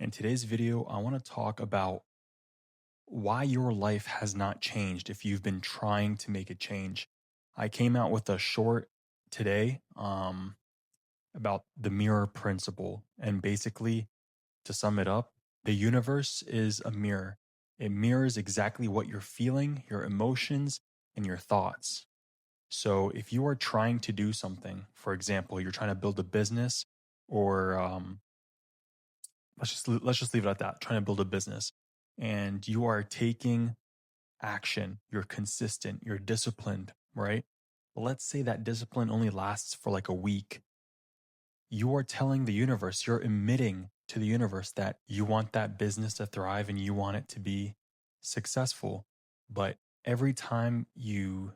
In today's video, I want to talk about why your life has not changed if you've been trying to make a change. I came out with a short today about the mirror principle. And basically, to sum it up, the universe is a mirror. It mirrors exactly what you're feeling, your emotions, and your thoughts. So if you are trying to do something, for example, you're trying to build a business or let's just leave it at that. Trying to build a business, and you are taking action. You're consistent. You're disciplined, right? But let's say that discipline only lasts for like a week. You are telling the universe, you're emitting to the universe that you want that business to thrive and you want it to be successful. But every time you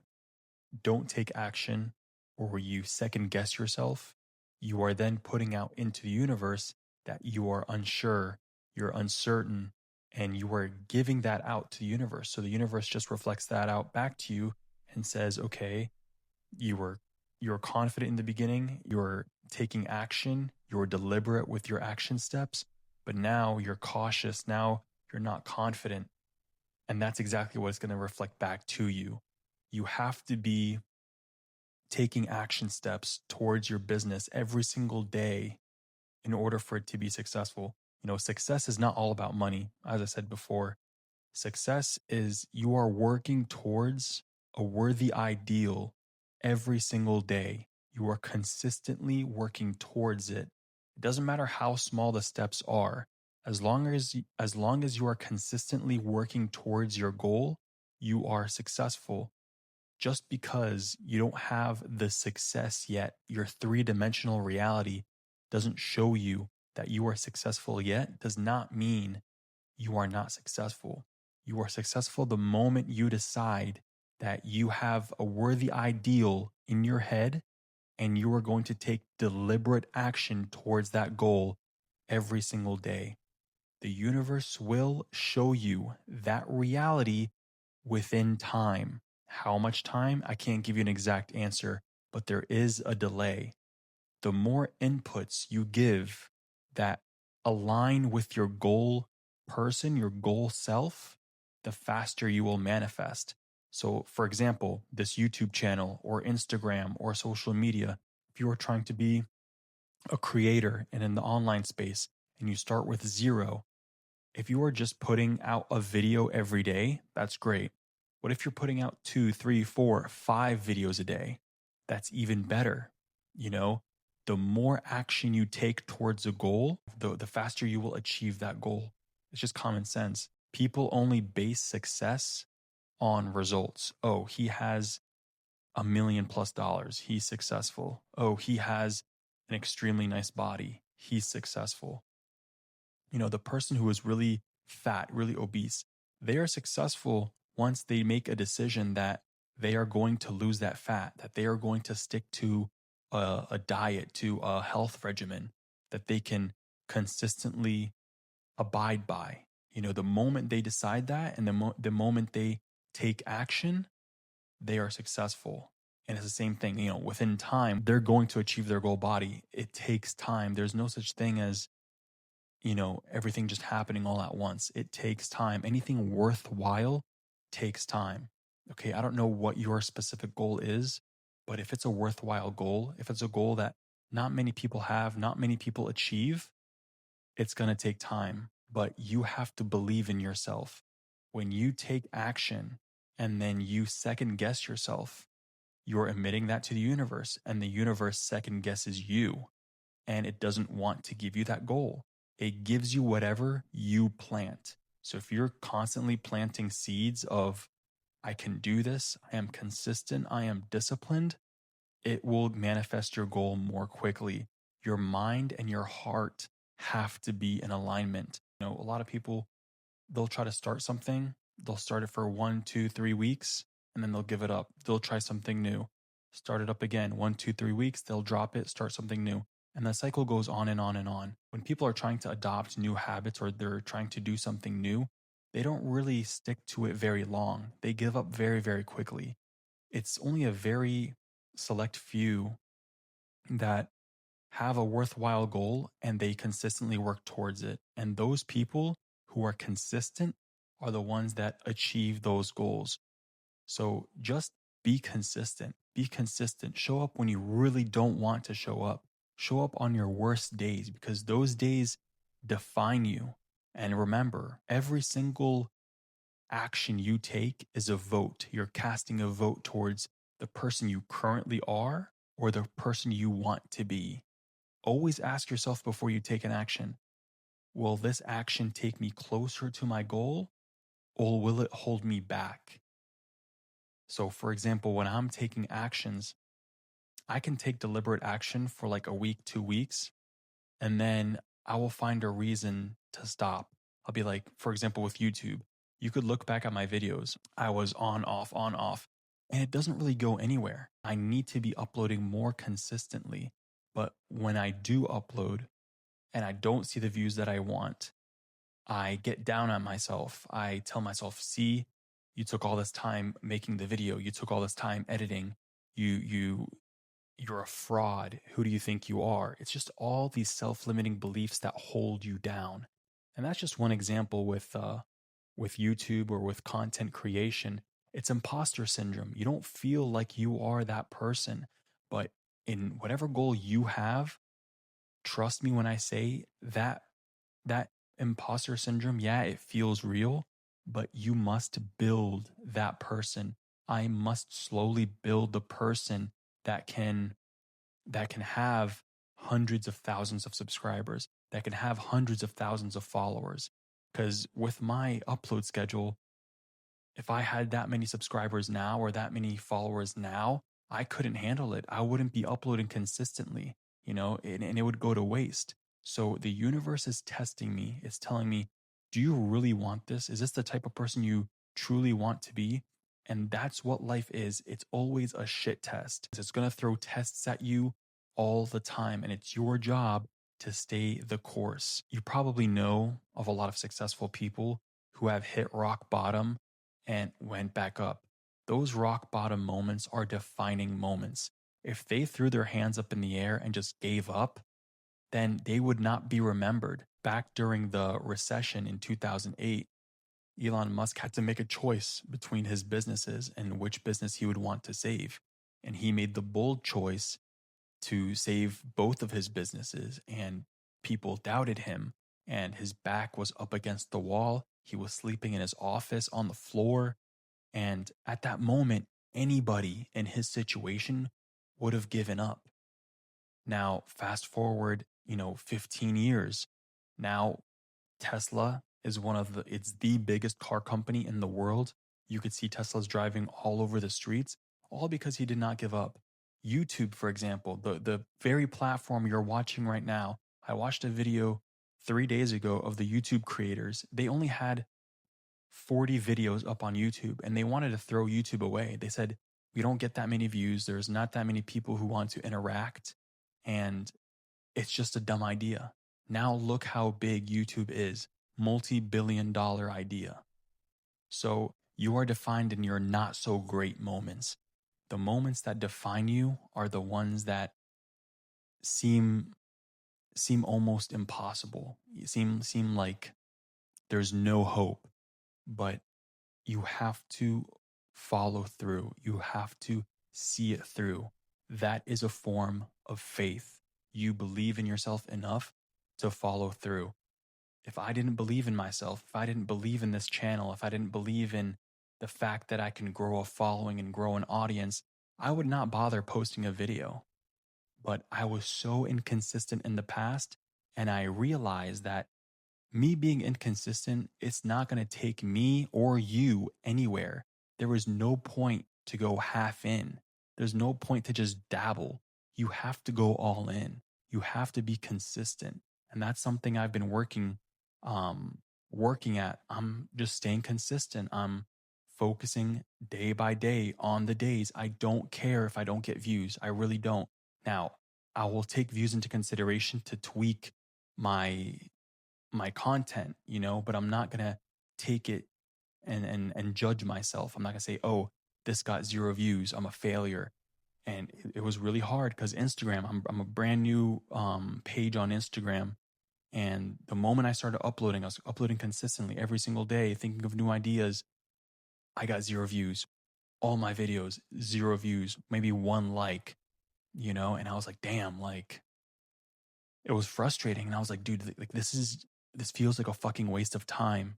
don't take action or you second guess yourself, you are then putting out into the universe that you are unsure, you're uncertain, and you are giving that out to the universe. So the universe just reflects that out back to you and says, okay, you were you're confident in the beginning, you're taking action, you're deliberate with your action steps, but now you're cautious, now you're not confident. And that's exactly what it's going to reflect back to you. You have to be taking action steps towards your business every single day in order for it to be successful. Success is not all about money. As I said before, success is you are working towards a worthy ideal every single day. You are consistently working towards it. It doesn't matter how small the steps are. As long as you are consistently working towards your goal, you are successful. Just because you don't have the success yet, your three-dimensional reality doesn't show you that you are successful yet, does not mean you are not successful. You are successful the moment you decide that you have a worthy ideal in your head and you are going to take deliberate action towards that goal every single day. The universe will show you that reality within time. How much time? I can't give you an exact answer, but there is a delay. The more inputs you give that align with your goal person, your goal self, the faster you will manifest. So, for example, this YouTube channel or Instagram or social media, if you are trying to be a creator and in the online space and you start with zero, if you are just putting out a video every day, that's great. What if you're putting out 2, 3, 4, 5 videos a day? That's even better. You know, the more action you take towards a goal, the faster you will achieve that goal. It's just common sense. People only base success on results. Oh, he has $1 million+. He's successful. Oh, he has an extremely nice body. He's successful. The person who is really fat, really obese, they are successful once they make a decision that they are going to lose that fat, that they are going to stick to a diet, to a health regimen that they can consistently abide by. The moment they decide that and the moment they take action, they are successful. And it's the same thing, within time, they're going to achieve their goal body. It takes time. There's no such thing as everything just happening all at once. It takes time. Anything worthwhile takes time. Okay, I don't know what your specific goal is, but if it's a worthwhile goal, if it's a goal that not many people have, not many people achieve, it's going to take time. But you have to believe in yourself. When you take action and then you second guess yourself, you're emitting that to the universe, and the universe second guesses you, and it doesn't want to give you that goal. It gives you whatever you plant. So if you're constantly planting seeds of, I can do this, I am consistent, I am disciplined, it will manifest your goal more quickly. Your mind and your heart have to be in alignment. A lot of people, they'll try to start something, they'll start it for 1, 2, 3 weeks, and then they'll give it up. They'll try something new, start it up again, 1, 2, 3 weeks, they'll drop it, start something new. And the cycle goes on and on and on. When people are trying to adopt new habits or they're trying to do something new, they don't really stick to it very long. They give up very, very quickly. It's only a very select few that have a worthwhile goal and they consistently work towards it. And those people who are consistent are the ones that achieve those goals. So just be consistent. Be consistent. Show up when you really don't want to show up. Show up on your worst days because those days define you. And remember, every single action you take is a vote. You're casting a vote towards the person you currently are or the person you want to be. Always ask yourself before you take an action, will this action take me closer to my goal or will it hold me back? So, for example, when I'm taking actions, I can take deliberate action for like a week, 2 weeks, and then I will find a reason to stop. I'll be like, for example, with YouTube, you could look back at my videos. I was on, off, and it doesn't really go anywhere. I need to be uploading more consistently. But when I do upload and I don't see the views that I want, I get down on myself. I tell myself, see, you took all this time making the video. You took all this time editing. You're a fraud. Who do you think you are? It's just all these self-limiting beliefs that hold you down. And that's just one example with YouTube or with content creation. It's imposter syndrome. You don't feel like you are that person, but in whatever goal you have, trust me when I say that imposter syndrome, yeah, it feels real, but you must build that person. I must slowly build the person that can have hundreds of thousands of subscribers, that can have hundreds of thousands of followers. Because with my upload schedule, if I had that many subscribers now or that many followers now, I couldn't handle it. I wouldn't be uploading consistently, and it would go to waste. So the universe is testing me. It's telling me, do you really want this? Is this the type of person you truly want to be? And that's what life is. It's always a shit test. It's going to throw tests at you all the time. And it's your job to stay the course. You probably know of a lot of successful people who have hit rock bottom and went back up. Those rock bottom moments are defining moments. If they threw their hands up in the air and just gave up, then they would not be remembered. Back during the recession in 2008, Elon Musk had to make a choice between his businesses and which business he would want to save. And he made the bold choice to save both of his businesses, and people doubted him, and his back was up against the wall. He was sleeping in his office on the floor. And at that moment, anybody in his situation would have given up. Now, fast forward, 15 years. Now, Tesla is it's the biggest car company in the world. You could see Teslas driving all over the streets, all because he did not give up. YouTube, for example, the very platform you're watching right now. I watched a video 3 days ago of the YouTube creators. They only had 40 videos up on YouTube and they wanted to throw YouTube away. They said, we don't get that many views. There's not that many people who want to interact. And it's just a dumb idea. Now look how big YouTube is. Multi-billion-dollar idea. So you are defined in your not so great moments. The moments that define you are the ones that seem almost impossible. Seem like there's no hope. But you have to follow through. You have to see it through. That is a form of faith. You believe in yourself enough to follow through. If I didn't believe in myself, if I didn't believe in this channel, if I didn't believe in the fact that I can grow a following and grow an audience, I would not bother posting a video. But I was so inconsistent in the past, and I realized that me being inconsistent, it's not going to take me or you anywhere. There is no point to go half in. There's no point to just dabble. You have to go all in. You have to be consistent. And that's something I've been working at. I'm just staying consistent. I'm focusing day by day on the days. I don't care if I don't get views. I really don't. Now, I will take views into consideration to tweak my content, but I'm not going to take it and judge myself. I'm not going to say, oh, this got 0 views. I'm a failure. And it was really hard because Instagram, I'm a brand new page on Instagram. And the moment I started uploading, I was uploading consistently every single day, thinking of new ideas. I got 0 views. All my videos, 0 views, maybe 1 like, you know? And I was like, damn, like, it was frustrating. And I was like, dude, like, this feels like a fucking waste of time.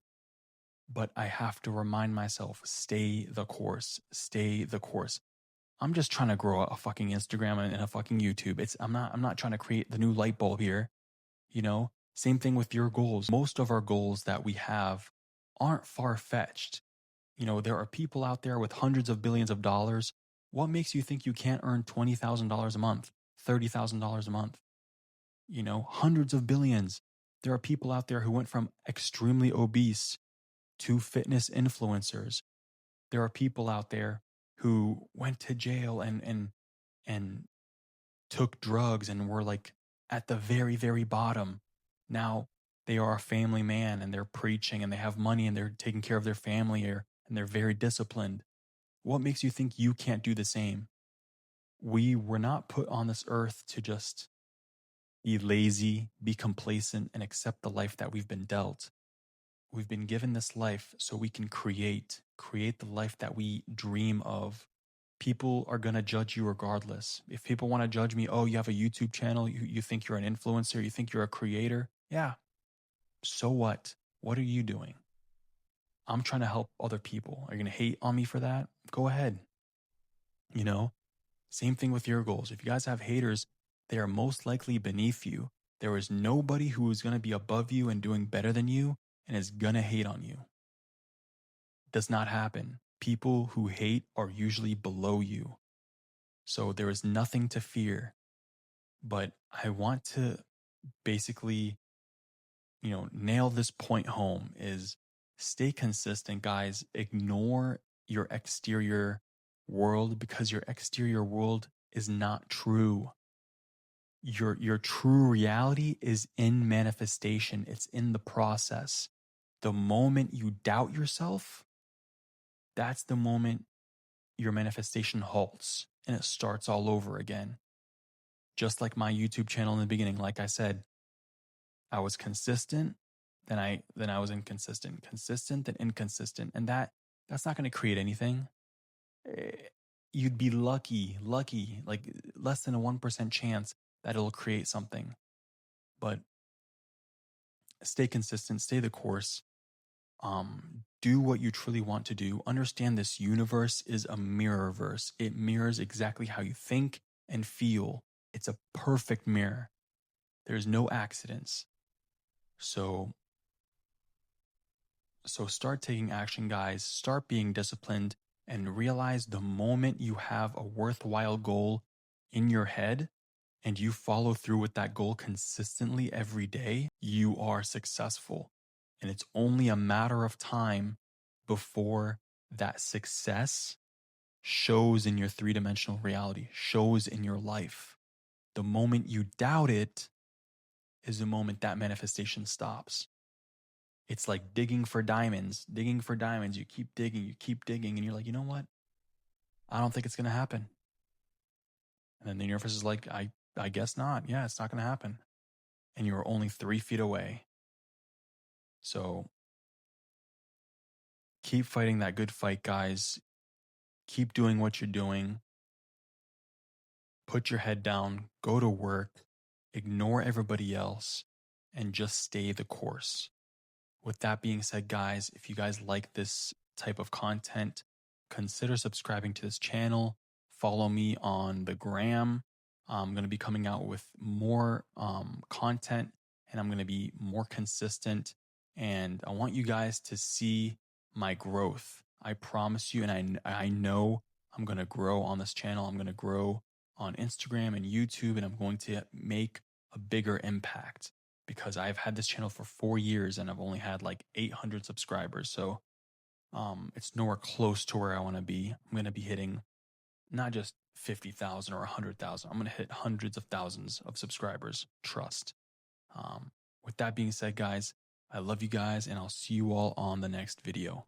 But I have to remind myself, stay the course, stay the course. I'm just trying to grow a fucking Instagram and a fucking YouTube. I'm not trying to create the new light bulb here, you know? Same thing with your goals. Most of our goals that we have aren't far-fetched. You know, there are people out there with hundreds of billions of dollars. What makes you think you can't earn $20,000 a month, $30,000 a month? You know, hundreds of billions. There are people out there who went from extremely obese to fitness influencers. There are people out there who went to jail and took drugs and were like at the very, very bottom. Now they are a family man and they're preaching and they have money and they're taking care of their family and they're very disciplined. What makes you think you can't do the same? We were not put on this earth to just be lazy, be complacent, and accept the life that we've been dealt. We've been given this life so we can create the life that we dream of. People are going to judge you regardless. If people want to judge me, oh, you have a YouTube channel, you think you're an influencer, you think you're a creator. Yeah. So what? What are you doing? I'm trying to help other people. Are you going to hate on me for that? Go ahead. You know, same thing with your goals. If you guys have haters, they are most likely beneath you. There is nobody who is going to be above you and doing better than you and is going to hate on you. Does not happen. People who hate are usually below you. So there is nothing to fear. But I want to basically, you know, nail this point home is stay consistent, guys. Ignore your exterior world because your exterior world is not true. Your true reality is in manifestation. It's in the process. The moment you doubt yourself, that's the moment your manifestation halts and it starts all over again. Just like my YouTube channel in the beginning, like I said, I was consistent, then I was inconsistent, consistent, then inconsistent, and that's not going to create anything. You'd be lucky, like less than a 1% chance that it'll create something. But stay consistent, stay the course. Do what you truly want to do. Understand this universe is a mirrorverse. It mirrors exactly how you think and feel. It's a perfect mirror. There's no accidents. So start taking action, guys. Start being disciplined and realize the moment you have a worthwhile goal in your head and you follow through with that goal consistently every day, you are successful. And it's only a matter of time before that success shows in your 3-dimensional reality, shows in your life. The moment you doubt it is the moment that manifestation stops. It's like digging for diamonds. You keep digging, and you're like, you know what? I don't think it's going to happen. And then the universe is like, I guess not. Yeah, it's not going to happen. And you're only 3 feet away. So keep fighting that good fight, guys. Keep doing what you're doing. Put your head down, go to work, ignore everybody else, and just stay the course. With that being said, guys, if you guys like this type of content, consider subscribing to this channel. Follow me on the gram. I'm going to be coming out with more content and I'm going to be more consistent. And I want you guys to see my growth. I promise you, and I know I'm going to grow on this channel. I'm going to grow on Instagram and YouTube, and I'm going to make a bigger impact because I've had this channel for 4 years and I've only had like 800 subscribers. So it's nowhere close to where I want to be. I'm going to be hitting not just 50,000 or 100,000. I'm going to hit hundreds of thousands of subscribers. Trust. With that being said, guys, I love you guys and I'll see you all on the next video.